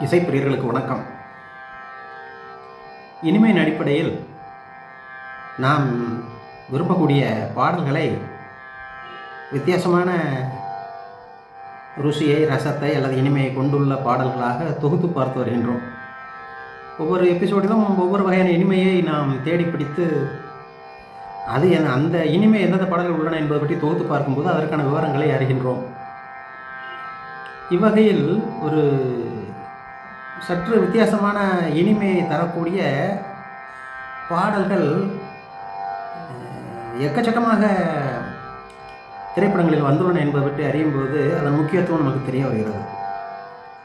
இசைப்பிரியர்களுக்கு வணக்கம். இனிமையின் அடிப்படையில் நாம் விரும்பக்கூடிய பாடல்களை வித்தியாசமான ருசியை, ரசத்தை அல்லது இனிமையை கொண்டுள்ள பாடல்களாக தொகுத்து பார்த்து வருகின்றோம். ஒவ்வொரு எபிசோடிலும் ஒவ்வொரு வகையான இனிமையை நாம் தேடி பிடித்து அந்த இனிமை எந்தெந்த பாடல்கள் உள்ளன என்பதை பற்றி தொகுத்து பார்க்கும்போது அதற்கான விவரங்களை அறிகின்றோம். இவ்வகையில் ஒரு சற்று வித்தியாசமான இனிமையை தரக்கூடிய பாடல்கள் எக்கச்சக்கமாக திரைப்படங்களில் வந்துள்ளன என்பதை பற்றி அறியும்போது அதன் முக்கியத்துவம் நமக்கு தெரிய வருகிறது.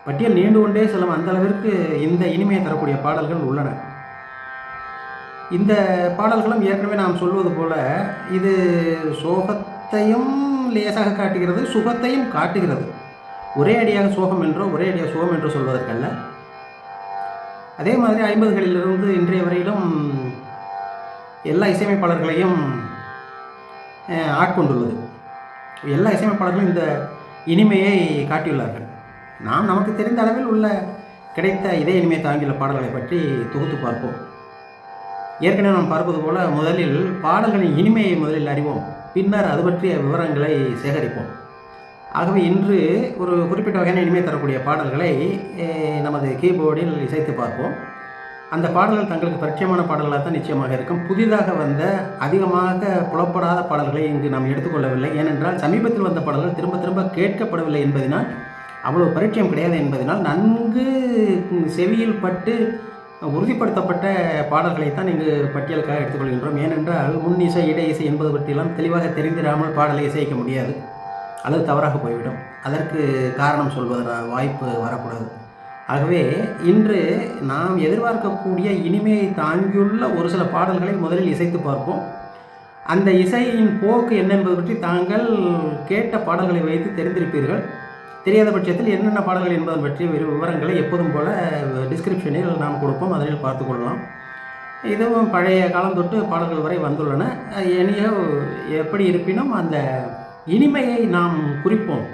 பட்டியல் நீண்டு கொண்டே செல்லும் அந்த அளவிற்கு இந்த இனிமையை தரக்கூடிய பாடல்கள் உள்ளன. இந்த பாடல்களும் ஏற்கனவே நாம் சொல்வது போல இது சோகத்தையும் லேசாக காட்டுகிறது, சுகத்தையும் காட்டுகிறது. ஒரே அடியாக சோகம் என்றோ ஒரே அடியாக சுகம் என்றோ சொல்வதற்கல்ல. அதே மாதிரி 50களிலிருந்து இன்றைய வரையிலும் எல்லா இசையமைப்பாளர்களையும் ஆட்கொண்டுள்ளது. எல்லா இசையமைப்பாளர்களும் இந்த இனிமையை காட்டியுள்ளார்கள். நமக்கு தெரிந்த அளவில் உள்ள கிடைத்த இதே இனிமையை தாங்கியுள்ள பாடல்களை பற்றி தொகுத்து பார்ப்போம். ஏற்கனவே நாம் பார்ப்பது போல முதலில் பாடல்களின் இனிமையை முதலில் அறிவோம், பின்னர் அது பற்றிய விவரங்களை சேகரிப்போம். ஆகவே இன்று ஒரு குறிப்பிட்ட வகையான இனிமை தரக்கூடிய பாடல்களை நமது கீபோர்டில் இசைத்து பார்ப்போம். அந்த பாடல்கள் தங்களுக்கு பரிச்சயமான பாடல்களாக தான் நிச்சயமாக இருக்கும். புதிதாக வந்த அதிகமாக புலப்படாத பாடல்களை இங்கு நாம் எடுத்துக்கொள்ளவில்லை. ஏனென்றால் சமீபத்தில் வந்த பாடல்கள் திரும்ப திரும்ப கேட்கப்படவில்லை என்பதனால், அவ்வளவு பரிச்சயம் கிடையாது என்பதனால், நன்கு செவியில் பட்டு உறுதிப்படுத்தப்பட்ட பாடல்களை தான் இங்கு பட்டியலுக்காக எடுத்துக்கொள்கின்றோம். ஏனென்றால் முன் இசை, இடை இசை என்பது பற்றியெல்லாம் தெளிவாக தெரிந்திராமல் பாடலை இசைக்க முடியாது, அல்லது தவறாக போய்விடும். அதற்கு காரணம் சொல்வதற்கு வாய்ப்பு வரக்கூடாது. ஆகவே இன்று நாம் எதிர்பார்க்கக்கூடிய இனிமையை தாங்கியுள்ள ஒரு சில பாடல்களை முதலில் இசைத்து பார்ப்போம். அந்த இசையின் போக்கு என்ன என்பது பற்றி தாங்கள் கேட்ட பாடல்களை வைத்து தெரிந்திருப்பீர்கள். தெரியாத பட்சத்தில் என்னென்ன பாடல்கள் என்பதை பற்றிய விவரங்களை எப்போதும் போல டிஸ்கிரிப்ஷனில் நாம் கொடுப்போம், அதில் பார்த்து கொள்ளலாம். இதுவும் பழைய காலம் தொட்டு பாடல்கள் வரை வந்துள்ளன. எப்படி இருப்பினும் அந்த இனிமையை நாம் குறிப்போம்,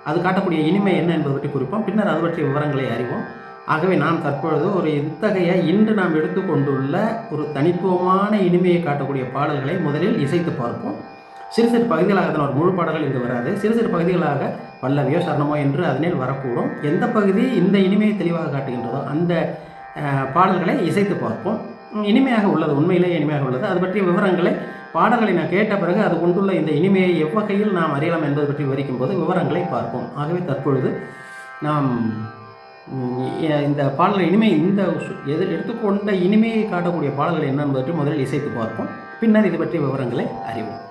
அது காட்டக்கூடிய இனிமை என்ன என்பதை பற்றி குறிப்போம், பின்னர் அது பற்றிய விவரங்களை அறிவோம். ஆகவே நாம் தற்பொழுது ஒரு இத்தகைய இன்று நாம் எடுத்துக்கொண்டுள்ள ஒரு தனித்துவமான இனிமையை காட்டக்கூடிய பாடல்களை முதலில் இசைத்து பார்ப்போம். சிறு சிறு பகுதிகளாக தான் ஒரு முழு பாடல்கள் இங்கு வராது. சிறு சிறு பகுதிகளாக பல்லவியோ சரணமோ என்று அதனில் வரக்கூடும். எந்த பகுதி இந்த இனிமையை தெளிவாக காட்டுகின்றதோ அந்த பாடல்களை இசைத்து பார்ப்போம். இனிமையாக உள்ளது, உண்மையிலேயே இனிமையாக உள்ளது. அது பற்றிய விவரங்களை பாடல்களை நான் கேட்ட பிறகு அது கொண்டுள்ள இந்த இனிமையை எவ்வகையில் நாம் அறியலாம் என்பது பற்றி விவரிக்கும் போது விவரங்களை பார்ப்போம். ஆகவே தற்பொழுது நாம் இந்த பாடல்கள் இனிமை, இந்த எடுத்துக்கொண்ட இனிமையை காட்டக்கூடிய பாடல்கள் என்னென்பது பற்றி முதலில் இசைத்து பார்ப்போம், பின்னர் இது பற்றிய விவரங்களை அறிவோம்.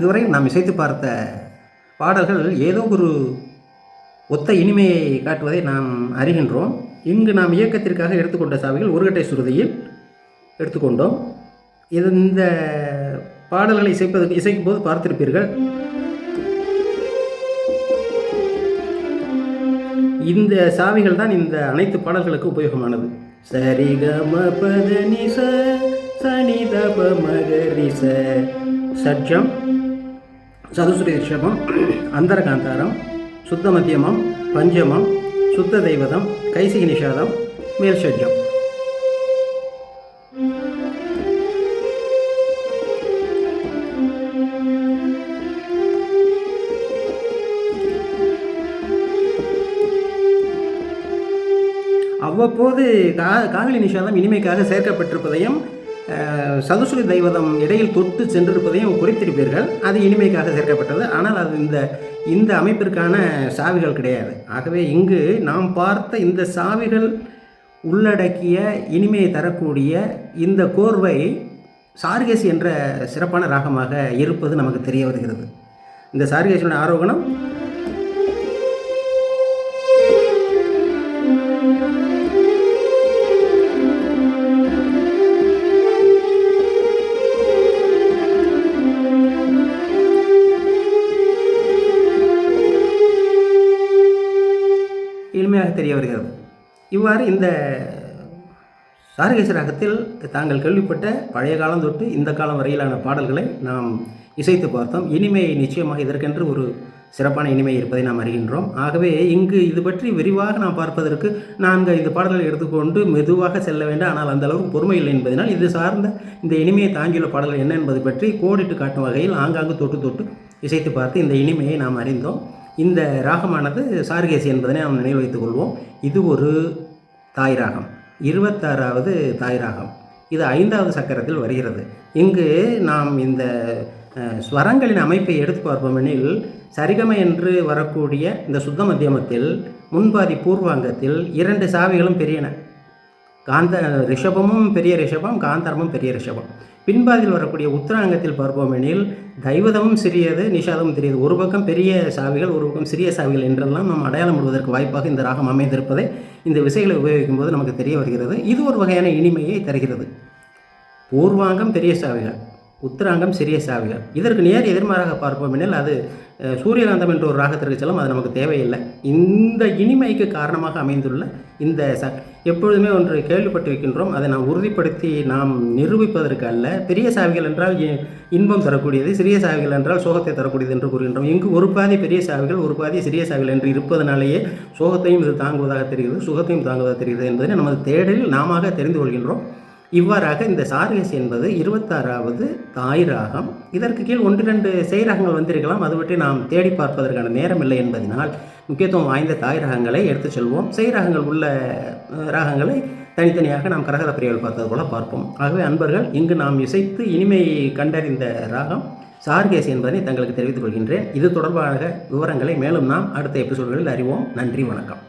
இதுவரை நாம் இசைத்து பார்த்த பாடல்கள் ஏதோ ஒரு ஒத்த இனிமையை காட்டுவதை நாம் அறிகின்றோம். இங்கு நாம் இயக்கத்திற்காக எடுத்துக்கொண்ட சாவிகள் ஒருகட்டை சுருதியில் எடுத்துக்கொண்டோம். இந்த பாடல்களை இசைக்கும் போது பார்த்திருப்பீர்கள், இந்த சாவிகள் தான் இந்த அனைத்து பாடல்களுக்கு உபயோகமானது. சரிகம பதனிச சனிதப மகரிச சட்ஜம், சதுசுரி ரிஷபம், அந்தரகாந்தாரம், சுத்த மத்தியமம், பஞ்சமம், சுத்த தெய்வதம், கைசிகி நிஷாதம், மேல் ஷட்ஜம். அவ்வப்போது காவிலி நிஷாதம் இனிமைக்காக சேர்க்கப்பட்டிருப்பதையும் சதுசுரி தெய்வதம் இடையில் தொட்டு சென்றிருப்பதையும் குறித்திருப்பீர்கள். அது இனிமைக்காக சேர்க்கப்பட்டது. ஆனால் அது இந்த அமைப்பிற்கான சாவிகள் கிடையாது. ஆகவே இங்கு நாம் பார்த்த இந்த சாவிகள் உள்ளடக்கிய இனிமையை தரக்கூடிய இந்த கோர்வை சார்கேசி என்ற சிறப்பான ராகமாக இருப்பது நமக்கு தெரிய வருகிறது. இந்த சார்கேசியோட ஆரோகணம் எளிமையாக தெரிய வருகிறது. இவ்வாறு இந்த சார்கேசி ராகத்தில் தாங்கள் கேள்விப்பட்ட பழைய காலம் தொட்டு இந்த காலம் வரையிலான பாடல்களை நாம் இசைத்து பார்த்தோம். இனிமை நிச்சயமாக இதற்கென்று ஒரு சிறப்பான இனிமை இருப்பதை நாம் அறிகின்றோம். ஆகவே இங்கு இது பற்றி விரிவாக நாம் பார்ப்பதற்கு 4-5 பாடல்களை எடுத்துக்கொண்டு மெதுவாக செல்ல வேண்டும். ஆனால் அந்த அளவுக்கு பொறுமை இல்லை என்பதனால் இது சார்ந்த இந்த இனிமையை தாங்கியுள்ள பாடல்கள் என்ன என்பதை பற்றி கோடிட்டு காட்டும் வகையில் ஆங்காங்கு தொட்டு இசைத்து பார்த்து இந்த இனிமையை நாம் அறிந்தோம். இந்த ராகமானது சார்கேசி என்பதனை நாம் நினைவு வைத்துக் கொள்வோம். இது ஒரு தாய் ராகம், 26வது தாய் ராகம். இது 5வது சக்கரத்தில் வருகிறது. இங்கு நாம் இந்த ஸ்வரங்களின் அமைப்பை எடுத்து பார்ப்போம் எனில், சரிகம என்று வரக்கூடிய இந்த சுத்த மத்தியமத்தில் முன்பாதி பூர்வாங்கத்தில் 2 சாவிகளும் பெரியன. ரிஷபமும் பெரிய ரிஷபம், காந்தாரமும் பெரிய ரிஷபம். பின்பாதியில் வரக்கூடிய உத்தராங்கத்தில் பார்ப்போம் எனில் தெய்வதமும் சிறியது, நிஷாதமும் தெரியுது. ஒரு பக்கம் பெரிய சாவிகள், ஒரு பக்கம் சிறிய சாவிகள் என்றெல்லாம் நாம் அடையாளம் விடுவதற்கு வாய்ப்பாக இந்த ராகம் அமைந்திருப்பதை இந்த விசைகளை உபயோகிக்கும் போது நமக்கு தெரிய வருகிறது. இது ஒரு வகையான இனிமையை தருகிறது. பூர்வாங்கம் பெரிய சாவிகள், உத்தராங்கம் சிறிய சாவிகள். இதற்கு நேர் எதிர்மாறாக பார்ப்போம் எனில் அது சூரியகாந்தம் என்ற ஒரு ராகத்திற்கு செல்லும். அது நமக்கு தேவையில்லை. இந்த இனிமைக்கு காரணமாக அமைந்துள்ள இந்த எப்பொழுதுமே ஒன்று கேள்விப்பட்டிருக்கின்றோம். அதை நாம் உறுதிப்படுத்தி நாம் நிரூபிப்பதற்கு அல்ல. பெரிய சாவிகள் என்றால் இன்பம் தரக்கூடியது, சிறிய சாவிகள் என்றால் சோகத்தை தரக்கூடியது என்று கூறுகின்றோம். இங்கு ஒரு பாதி பெரிய சாவிகள், ஒரு பாதி சிறிய சாவிகள் என்று இருப்பதனாலேயே சோகத்தையும் இது தாங்குவதாக தெரிகிறது, சுகத்தையும் தாங்குவதாக தெரிகிறது என்பதை நமது தேடலில் நாம தெரிந்து கொள்கின்றோம். இவ்வாறாக இந்த சார்கேசி என்பது 26வது தாய் ராகம். இதற்கு கீழ் 1-2 செய் ராகங்கள் வந்திருக்கலாம். அது பற்றி நாம் தேடி பார்ப்பதற்கான நேரம் இல்லை என்பதனால் முக்கியத்துவம் வாய்ந்த தாய் ராகங்களை எடுத்து செல்வோம். செய் ராகங்கள் உள்ள ராகங்களை தனித்தனியாக நாம் கரகர பிரிவில் பார்த்தது போல பார்ப்போம். ஆகவே அன்பர்கள், இங்கு நாம் இசைத்து இனிமையை கண்டறிந்த ராகம் சார்கேசி என்பதை தங்களுக்கு தெரிவித்துக் கொள்கின்றேன். இது தொடர்பாக விவரங்களை மேலும் நாம் அடுத்த எபிசோடுகளில் அறிவோம். நன்றி, வணக்கம்.